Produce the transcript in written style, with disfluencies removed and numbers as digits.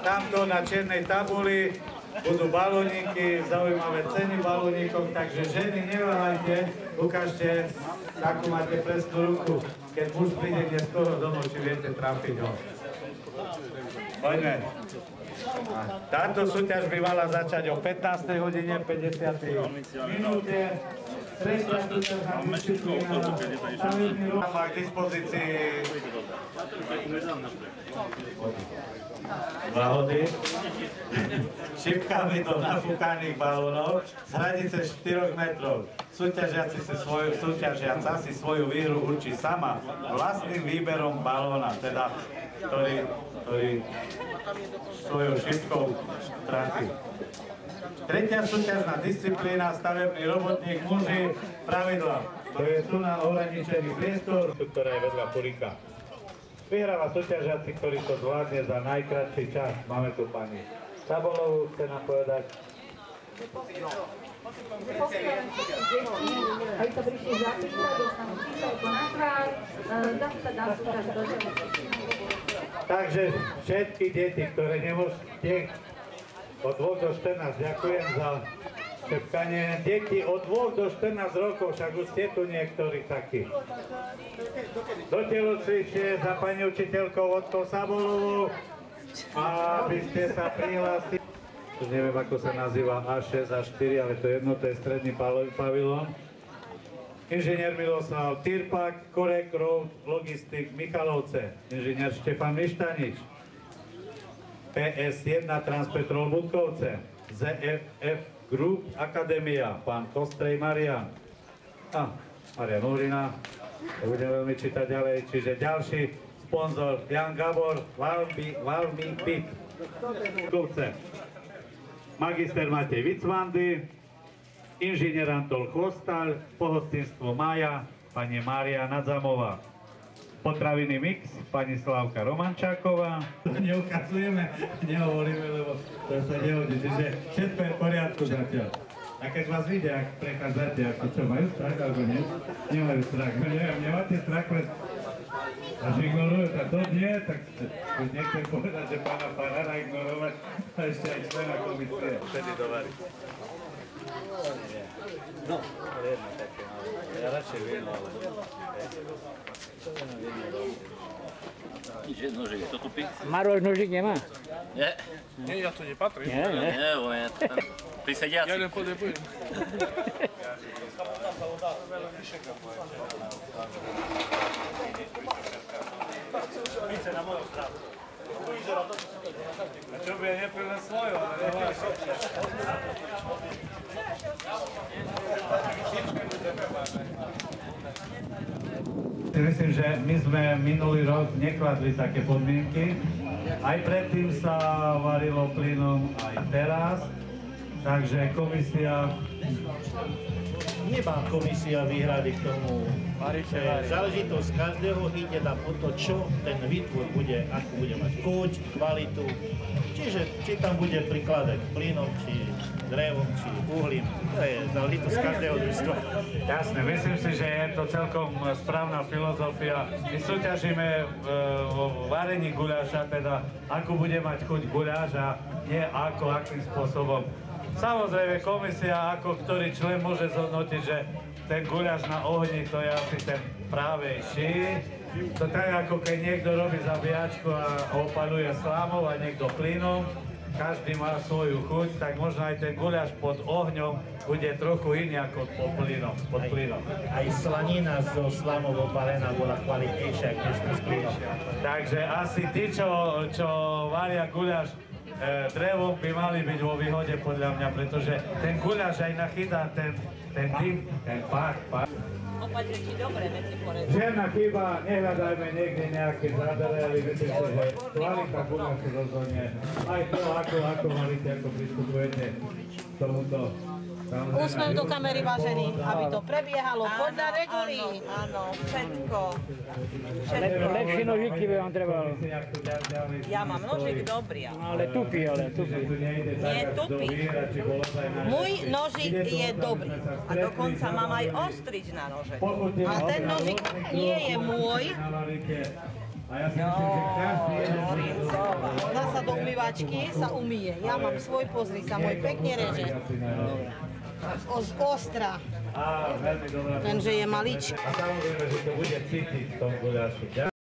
Tamto na čiernej tabuli budú balóniky, zaujímavé ceny balónikov, takže ženy, neváhajte, ukážte, akú máte presnú ruku, keď muž príde dnes skoro domov, či viete trafiť ho. Poďme. Táto súťaž by mala začať o 15. hodine 50. minúte. Tretia súťaž na disciplína stavebný ruch má k dispozícii vahody, šipkami do nafúkaných balónov z hranice 4 metrov. Súťažiaca si svoju výhru určí sama vlastným výberom balóna, teda ktorý svojou šipkou trafí. Tretia súťažná disciplína, stavebný robotník, muži, pravidla. To je tu na ohraničený priestor, ktorá je vedľa purika. Vyhráva súťažiaci, ktorý to zvládne za najkratší čas. Máme tu pani Sabolovú, chce nám povedať. Aby sa prišli zapísať, dostanú číselko na kraj, zase sa dá súťaž do Takže všetky deti, ktoré nemôžete od 2 do 14, ďakujem za šepkanie. Deti od 2 do 14 rokov, však už ste tu niektorí takí. Do telocvične za pani učiteľkou Vodkou Sabolovou, aby ste sa prihlásili. Neviem, ako sa nazýva A6, A4, ale to je jedno, to je stredný pavilón. Inžinier Miloslav Tyrpak, Korek Road, Logistik, Michalovce. Inžinier Štefan Mištanič. PS1 Transpetrol Budkovce. ZFF Group Akadémia, pán Kostrej Marian. Marian Uhrina, to budem veľmi čítať ďalej, čiže ďalší sponzor Jan Gabor, Valmy Pit. Budkovce. Magister Matej Vicvandy, inžinier Antol Chvostal, pohostinstvo Maja, pani Mária Nadzamová. Potraviny Mix, pani Slávka Romančáková. Neukazujeme, nehovoríme, lebo to sa nehodí, čiže všetko je v poriadku zatiaľ. A keď vás vidia, ak prechádzate, ako čo, majú strach alebo nie? Nemajú strach, no neviem, nemáte strach, až ignorujú, a to nie, tak už nechcem povedať, že pána Farára ignorovať a ešte aj člena komisie vtedy dovariť. No, jedno také, ja radšej viem, ale... Nič, nožík, je to tupý? Maroš nožík nemá? Nie. Nie, ja to nepatrím. Nie. Nie, bo je tam prisediaci. Ja nepodebujím. Více na moju stranu. A čo by je neprve svoju, ale nemáš. Myslím, že my sme minulý rok nekladli také podmienky. Aj predtým sa varilo plynom, aj teraz. Takže komisia... Nemá komisia výhrady k tomu. Záležitosť každého ide na to, čo ten výtvor bude, akú bude mať chuť, kvalitu. Čiže či tam bude prikladať plynom, či drevom, či uhlím. To je záležitosť každého družstva. Jasné, myslím si, že je to celkom správna filozofia. My súťažíme vo varení guľáša, teda ako bude mať chuť guľáš a nie ako, akým spôsobom. Samozrejme, komisia ako ktorý člen môže zhodnotiť, že ten guľaš na ohni to je asi ten právejší. To tak ako keď niekto robí zabíjačku a opaluje slámou a niekto plynom, každý má svoju chuť, tak možno aj ten guľaš pod ohňom bude trochu iný ako pod plynom. Aj slanina zo slámov opalená bola kvalitnejšia, než z plynom. Takže asi tí, čo varia guľaš drevom, by mali byť vo výhode podľa mňa, pretože ten guľaš aj nachytá ten dym, ten pár. Opatrne ti dobre veci porezať. Žiadna chyba, nehľadajme niekde nejaké zádere, ale myslím si, že kvalita guľašu rozhodne. Aj to, ako malíte, ako pristupujete k tomuto. Úsmev do kamery, vážený, aby to prebiehalo podľa regulí. Áno, všetko. Lepšie nožiky by vám trebalo. Ja mám nožik dobrý. Ale tupý. Nie tupý. Môj nožik je dobrý. A dokonca mám aj ostrič na nože. A ten nožik nie je môj. A ja si myslím, že každý jeden... Ona sa sa do umývačky, sa umýje. Ja mám svoj, pozri sa, môj pekne reže. Z ostra. Á, veľmi dobrá. Lenže je maličký. A samozrejme, že to bude cítiť v tom guľaši.